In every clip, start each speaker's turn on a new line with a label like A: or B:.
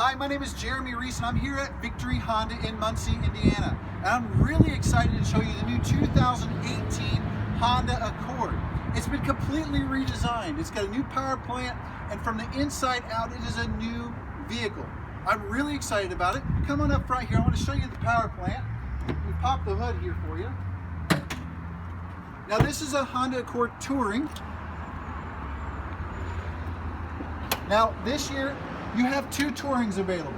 A: Hi, my name is Jeremy Rees and I'm here at Victory Honda in Muncie, Indiana. And I'm really excited to show you the new 2018 Honda Accord. It's been completely redesigned. It's got a new power plant, and from the inside out, it is a new vehicle. I'm really excited about it. Come on up front here. I want to show you the power plant. We pop the hood here for you. Now this is a Honda Accord Touring. Now this year, you have two Tourings available.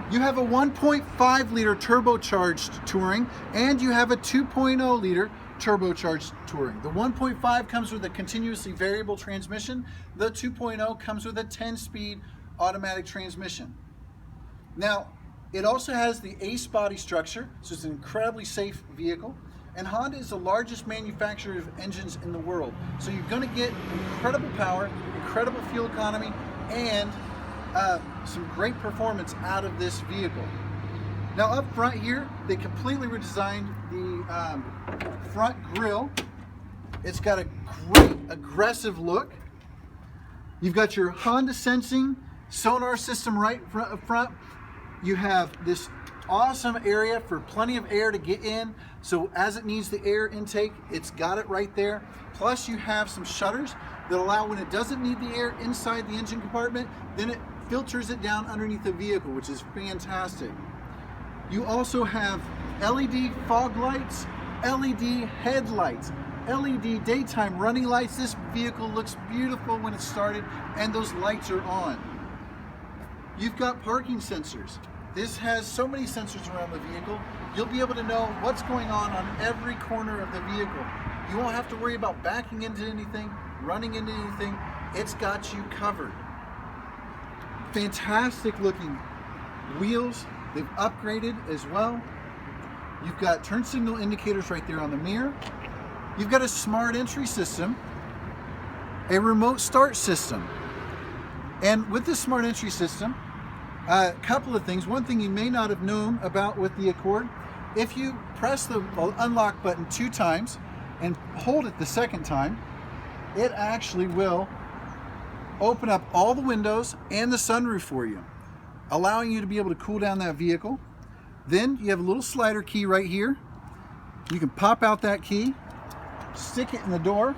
A: You have a 1.5 liter turbocharged Touring, and you have a 2.0 liter turbocharged Touring. The 1.5 comes with a continuously variable transmission. The 2.0 comes with a 10-speed automatic transmission. Now, it also has the Ace body structure, so it's an incredibly safe vehicle. And Honda is the largest manufacturer of engines in the world. So you're going to get incredible power, incredible fuel economy, and some great performance out of this vehicle. Now up front here, they completely redesigned the front grille. It's got a great aggressive look. You've got your Honda sensing sonar system right up front. You have this awesome area for plenty of air to get in, so as it needs the air intake, it's got it right there. Plus you have some shutters that allow, when it doesn't need the air inside the engine compartment, then it filters it down underneath the vehicle, which is fantastic. You also have LED fog lights, LED headlights, LED daytime running lights. This vehicle looks beautiful when it's started and those lights are on. You've got parking sensors. This has so many sensors around the vehicle, you'll be able to know what's going on every corner of the vehicle. You won't have to worry about backing into anything, running into anything. It's got you covered. Fantastic looking wheels. They've upgraded as well. You've got turn signal indicators right there on the mirror. You've got a smart entry system, a remote start system. And with this smart entry system, a couple of things. One thing you may not have known about with the Accord, if you press the unlock button 2 times and hold it the second time, it actually will open up all the windows and the sunroof for you, allowing you to be able to cool down that vehicle. Then you have a little slider key right here. You can pop out that key, stick it in the door,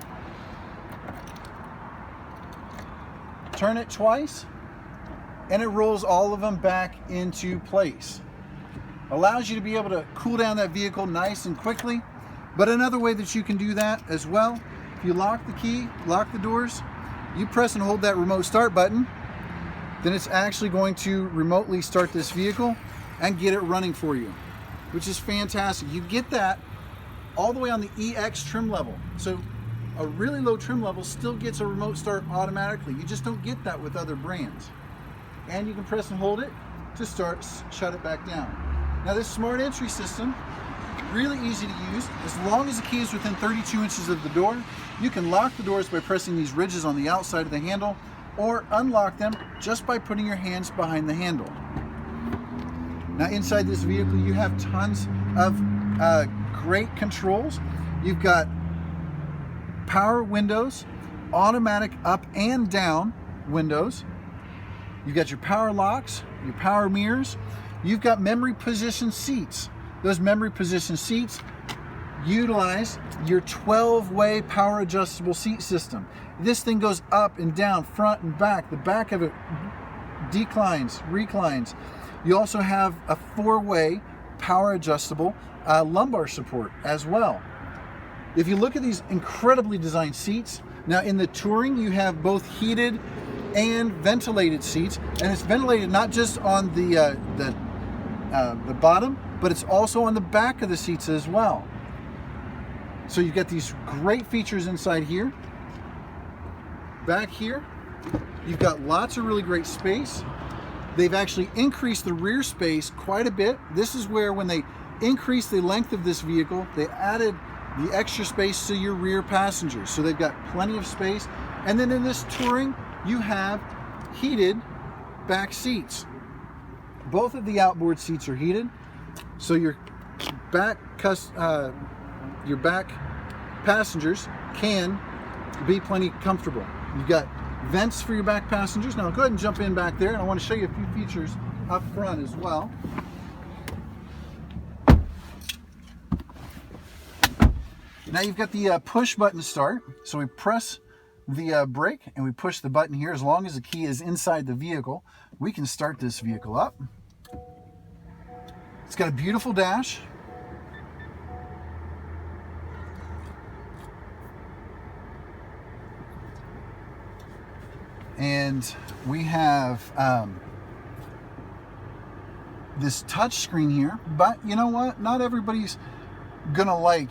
A: turn it twice, and it rolls all of them back into place. Allows you to be able to cool down that vehicle nice and quickly. But another way that you can do that as well, if you lock the key, lock the doors, you press and hold that remote start button, then it's actually going to remotely start this vehicle and get it running for you, which is fantastic. You get that all the way on the EX trim level. So a really low trim level still gets a remote start automatically. You just don't get that with other brands. And you can press and hold it to shut it back down. Now this smart entry system, really easy to use. As long as the key is within 32 inches of the door, you can lock the doors by pressing these ridges on the outside of the handle, or unlock them just by putting your hands behind the handle. Now inside this vehicle, you have tons of great controls. You've got power windows, automatic up and down windows. You've got your power locks, your power mirrors. You've got memory position seats. Those memory position seats utilize your 12-way power adjustable seat system. This thing goes up and down, front and back. The back of it declines, reclines. You also have a 4-way power adjustable lumbar support as well. If you look at these incredibly designed seats, now in the Touring you have both heated and ventilated seats, and it's ventilated not just on the bottom, but it's also on the back of the seats as well. So you've got these great features inside here. Back here, you've got lots of really great space. They've actually increased the rear space quite a bit. This is where, when they increased the length of this vehicle, they added the extra space to your rear passengers. So they've got plenty of space. And then in this Touring, you have heated back seats. Both of the outboard seats are heated, so your back passengers can be plenty comfortable. You've got vents for your back passengers. Now go ahead and jump in back there, and I want to show you a few features up front as well. Now you've got the push button to start. So we press the brake and we push the button here. As long as the key is inside the vehicle, we can start this vehicle up. It's got a beautiful dash. And we have this touch screen here, but you know what? Not everybody's gonna like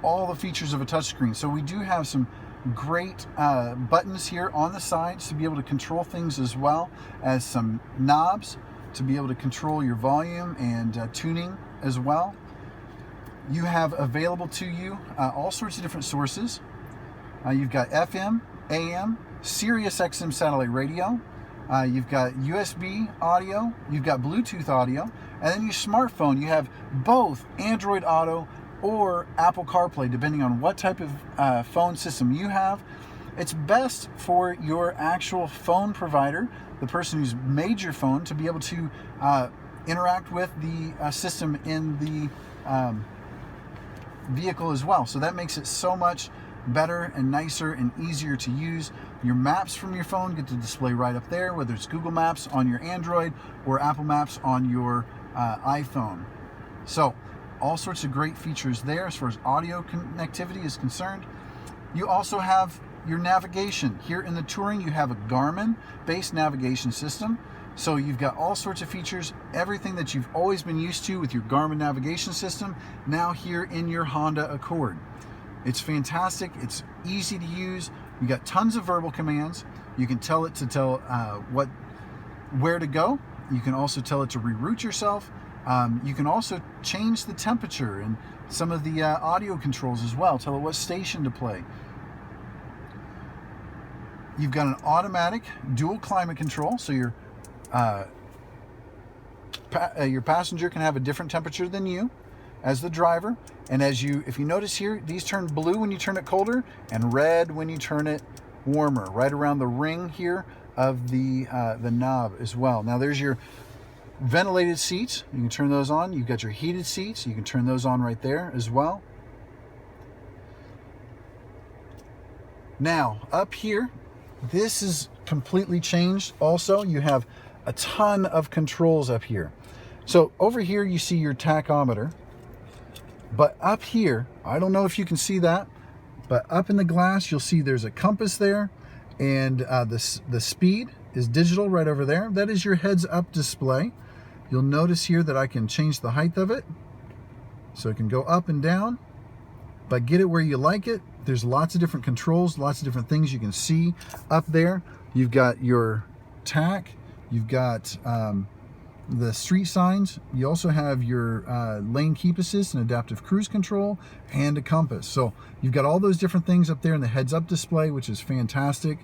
A: all the features of a touch screen. So we do have some great buttons here on the sides to be able to control things, as well as some knobs to be able to control your volume and tuning as well. You have available to you all sorts of different sources. You've got FM, AM, Sirius XM satellite radio, you've got USB audio, you've got Bluetooth audio, and then your smartphone, you have both Android Auto or Apple CarPlay, depending on what type of phone system you have. It's best for your actual phone provider, the person who's made your phone, to be able to interact with the system in the vehicle as well. So that makes it so much better and nicer and easier to use. Your maps from your phone get to display right up there, whether it's Google Maps on your Android or Apple Maps on your iPhone. So all sorts of great features there as far as audio connectivity is concerned. You also have your navigation. Here in the Touring, you have a Garmin based navigation system. So you've got all sorts of features, everything that you've always been used to with your Garmin navigation system, now here in your Honda Accord. It's fantastic. It's easy to use. You got tons of verbal commands. You can tell it to tell where to go. You can also tell it to reroute yourself. You can also change the temperature and some of the audio controls as well. Tell it what station to play. You've got an automatic dual climate control, so your passenger can have a different temperature than you as the driver. And if you notice here, these turn blue when you turn it colder and red when you turn it warmer, right around the ring here of the knob as well. Now there's your ventilated seats. You can turn those on. You've got your heated seats. You can turn those on right there as well. Now up here, this is completely changed. Also, you have a ton of controls up here. So over here you see your tachometer. But up here, I don't know if you can see that, but up in the glass, you'll see there's a compass there, and the speed is digital right over there. That is your heads-up display. You'll notice here that I can change the height of it, so it can go up and down, but get it where you like it. There's lots of different controls, lots of different things you can see up there. You've got your tach, you've got the street signs. You also have your lane keep assist and adaptive cruise control and a compass. So you've got all those different things up there in the heads-up display, which is fantastic.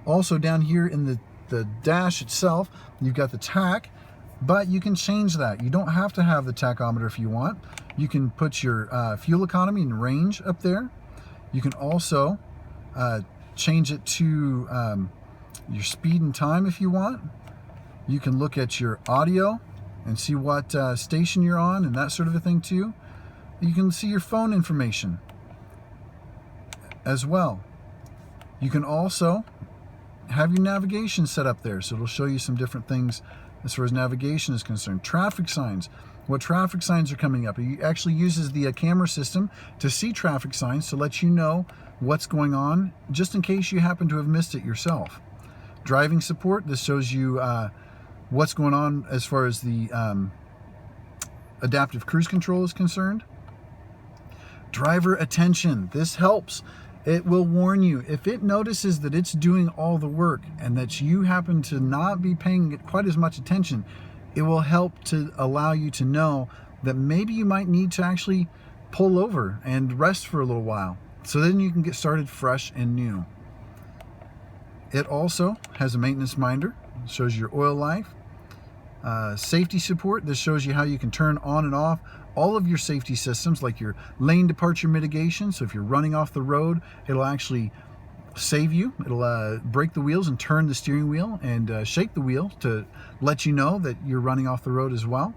A: Also down here in the dash itself, you've got the tach, but you can change that. You don't have to have the tachometer if you want. You can put your fuel economy and range up there. You can also change it to your speed and time if you want. You can look at your audio and see what station you're on and that sort of a thing too. You can see your phone information as well. You can also have your navigation set up there, so it'll show you some different things as far as navigation is concerned. Traffic signs, what traffic signs are coming up. It actually uses the camera system to see traffic signs to let you know what's going on, just in case you happen to have missed it yourself. Driving support, this shows you what's going on as far as the adaptive cruise control is concerned. Driver attention, this helps. It will warn you if it notices that it's doing all the work and that you happen to not be paying it quite as much attention. It will help to allow you to know that maybe you might need to actually pull over and rest for a little while, so then you can get started fresh and new. It also has a maintenance minder, shows your oil life. Safety support, this shows you how you can turn on and off all of your safety systems, like your lane departure mitigation. So if you're running off the road, it'll actually save you. It'll brake the wheels and turn the steering wheel and shake the wheel to let you know that you're running off the road as well.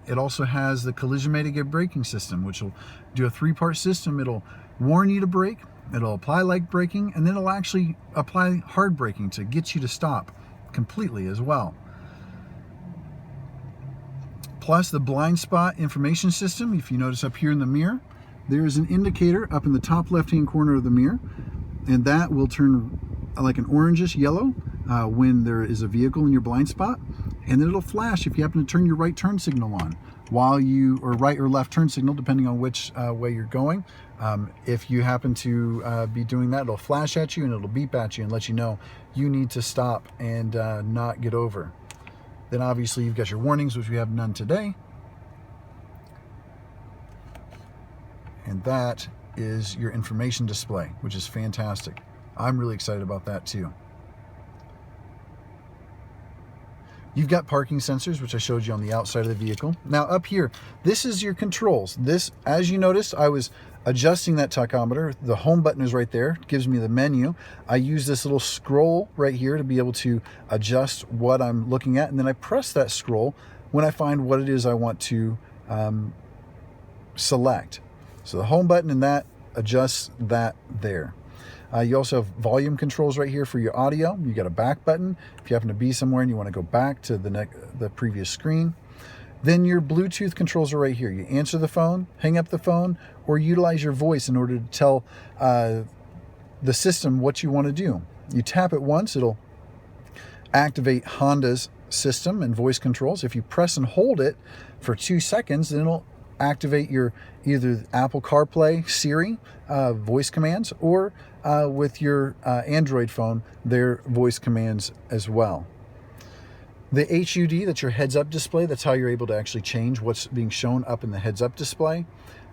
A: It also has the collision mitigated braking system, which will do a 3-part system. It'll warn you to brake, it'll apply light braking, and then it'll actually apply hard braking to get you to stop completely as well. Plus the blind spot information system. If you notice up here in the mirror, there is an indicator up in the top left-hand corner of the mirror, and that will turn like an orangish yellow when there is a vehicle in your blind spot, and then it'll flash if you happen to turn your right turn signal on while you, or right or left turn signal depending on which way you're going. If you happen to be doing that, it'll flash at you and it'll beep at you and let you know you need to stop and not get over. Then obviously you've got your warnings, which we have none today, and that is your information display, which is fantastic. I'm really excited about that too. You've got parking sensors, which I showed you on the outside of the vehicle. Now up here, this is your controls. This, as you noticed, I was adjusting that tachometer. The home button is right there. It gives me the menu. I use this little scroll right here to be able to adjust what I'm looking at. And then I press that scroll when I find what it is I want to select. So the home button and that adjusts that there. You also have volume controls right here for your audio. You got a back button if you happen to be somewhere and you want to go back to the previous screen. Then your Bluetooth controls are right here. You answer the phone, hang up the phone, or utilize your voice in order to tell the system what you want to do. You tap it once, it'll activate Honda's system and voice controls. If you press and hold it for 2 seconds, then it'll activate your either Apple CarPlay, Siri voice commands, or with your Android phone, their voice commands as well. The HUD, that's your heads-up display. That's how you're able to actually change what's being shown up in the heads-up display.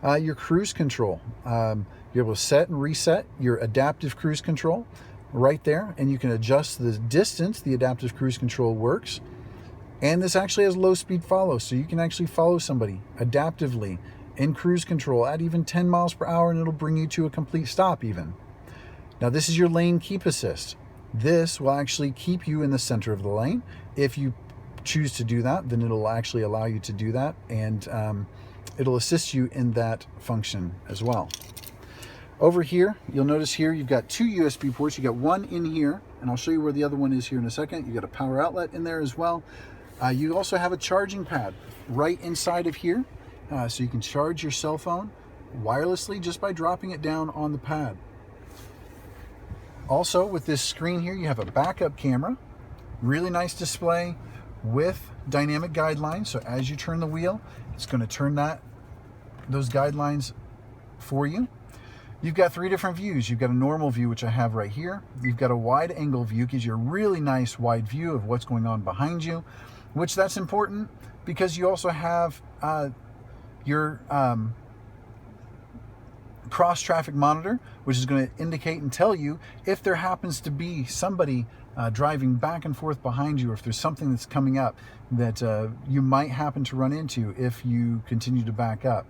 A: Your cruise control. You're able to set and reset your adaptive cruise control right there, and you can adjust the distance the adaptive cruise control works. And this actually has low speed follow, so you can actually follow somebody adaptively in cruise control at even 10 miles per hour, and it'll bring you to a complete stop even. Now this is your lane keep assist. This will actually keep you in the center of the lane. If you choose to do that, then it'll actually allow you to do that, and it'll assist you in that function as well. Over here, you'll notice here you've got 2 USB ports. You got one in here, and I'll show you where the other one is here in a second. You got a power outlet in there as well. You also have a charging pad right inside of here, so you can charge your cell phone wirelessly just by dropping it down on the pad. Also, with this screen here, you have a backup camera. Really nice display with dynamic guidelines. So as you turn the wheel, it's going to turn those guidelines for you. You've got 3 different views. You've got a normal view, which I have right here. You've got a wide angle view, gives you a really nice wide view of what's going on behind you, which that's important because you also have your cross traffic monitor, which is going to indicate and tell you if there happens to be somebody driving back and forth behind you, or if there's something that's coming up that you might happen to run into if you continue to back up.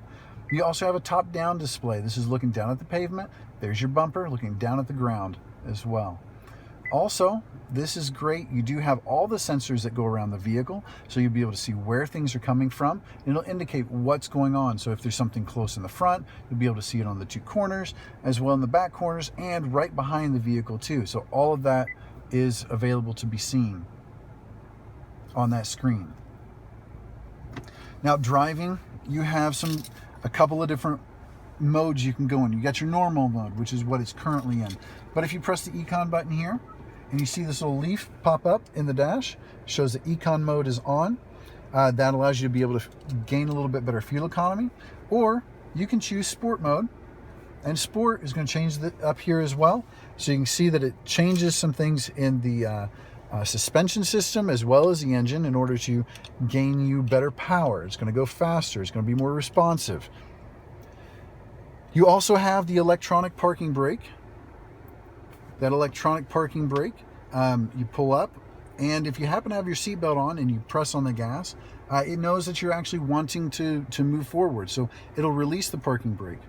A: You also have a top-down display. This is looking down at the pavement. There's your bumper looking down at the ground as well. Also, this is great. You do have all the sensors that go around the vehicle, so you'll be able to see where things are coming from, and it'll indicate what's going on. So if there's something close in the front, you'll be able to see it on the 2 corners, as well in the back corners, and right behind the vehicle too. So all of that is available to be seen on that screen. Now driving, you have a couple of different modes you can go in. You got your normal mode, which is what it's currently in. But if you press the econ button here, and you see this little leaf pop up in the dash, shows that econ mode is on. That allows you to be able to gain a little bit better fuel economy. Or you can choose sport mode, and sport is going to change up here as well. So you can see that it changes some things in the suspension system as well as the engine in order to gain you better power. It's going to go faster. It's going to be more responsive. You also have the electronic parking brake. That electronic parking brake, you pull up, and if you happen to have your seatbelt on and you press on the gas, it knows that you're actually wanting to move forward, so it'll release the parking brake.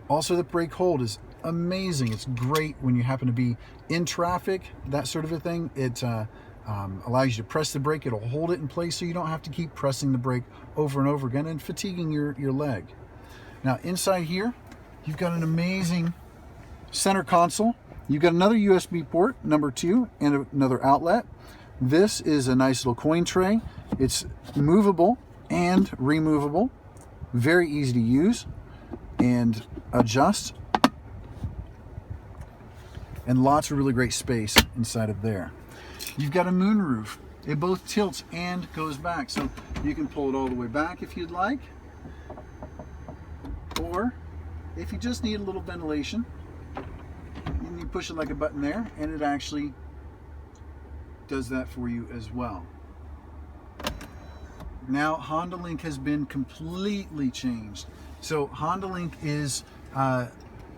A: Also, the brake hold is amazing. It's great when you happen to be in traffic, that sort of a thing. It allows you to press the brake. It'll hold it in place so you don't have to keep pressing the brake over and over again and fatiguing your leg. Now inside here, you've got an amazing center console. You've got another USB port, number 2, and another outlet. This is a nice little coin tray. It's movable and removable. Very easy to use and adjust. And lots of really great space inside of there. You've got a moonroof. It both tilts and goes back. So you can pull it all the way back if you'd like. Or if you just need a little ventilation, you push it like a button there, and it actually does that for you as well. Now Honda Link has been completely changed. So Honda Link is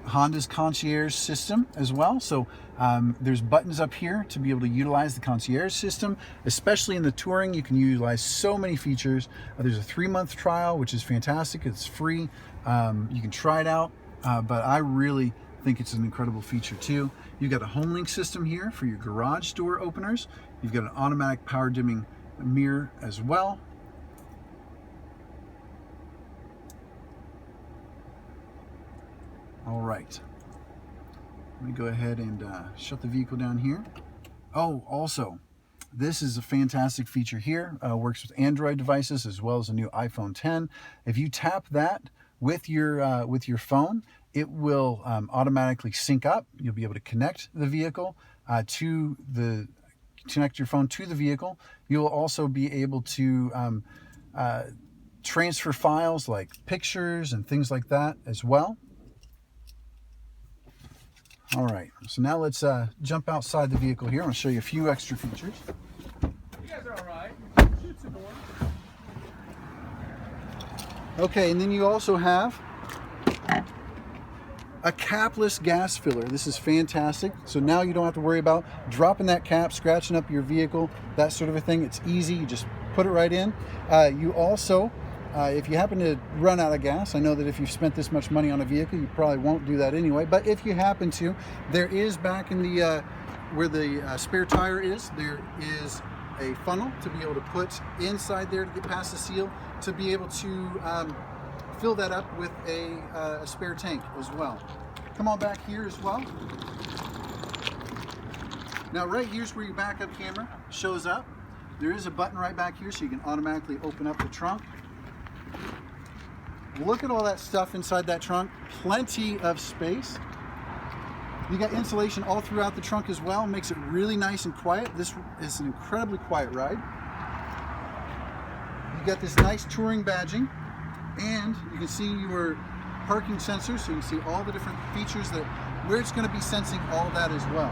A: Honda's concierge system as well. So there's buttons up here to be able to utilize the concierge system, especially in the touring. You can utilize so many features. There's a 3-month trial, which is fantastic. It's free. You can try it out, but I really think it's an incredible feature too. You've got a home link system here for your garage door openers. You've got an automatic power dimming mirror as well. All right, let me go ahead and shut the vehicle down here. Oh, also, this is a fantastic feature here. Works with Android devices as well as a new iPhone 10. If you tap that with your phone, it will automatically sync up. You'll be able to connect the vehicle connect your phone to the vehicle. You'll also be able to transfer files like pictures and things like that as well. All right, so now let's jump outside the vehicle here. I'm going to show you a few extra features.
B: You guys are all right. Shoot some more.
A: Okay, and then you also have a capless gas filler. This is fantastic. So now you don't have to worry about dropping that cap, scratching up your vehicle, that sort of a thing. It's easy. You just put it right in. You also, if you happen to run out of gas, I know that if you've spent this much money on a vehicle, you probably won't do that anyway, but if you happen to, there is back in the, where the spare tire is, there is a funnel to be able to put inside there to get past the seal, to be able to fill that up with a spare tank as well. Come on back here as well. Now right here's where your backup camera shows up. There is a button right back here so you can automatically open up the trunk. Look at all that stuff inside that trunk. Plenty of space. You got insulation all throughout the trunk as well. Makes it really nice and quiet. This is an incredibly quiet ride. You got this nice touring badging, and you can see your parking sensors, so you can see all the different features that where it's going to be sensing all that as well.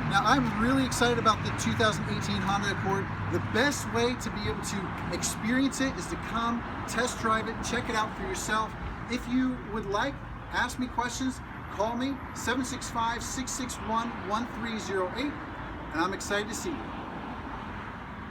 A: Now I'm really excited about the 2018 Honda Accord. The best way to be able to experience it is to come test drive it, check it out for yourself. If you would like, ask me questions, call me 765-661-1308, and I'm excited to see you.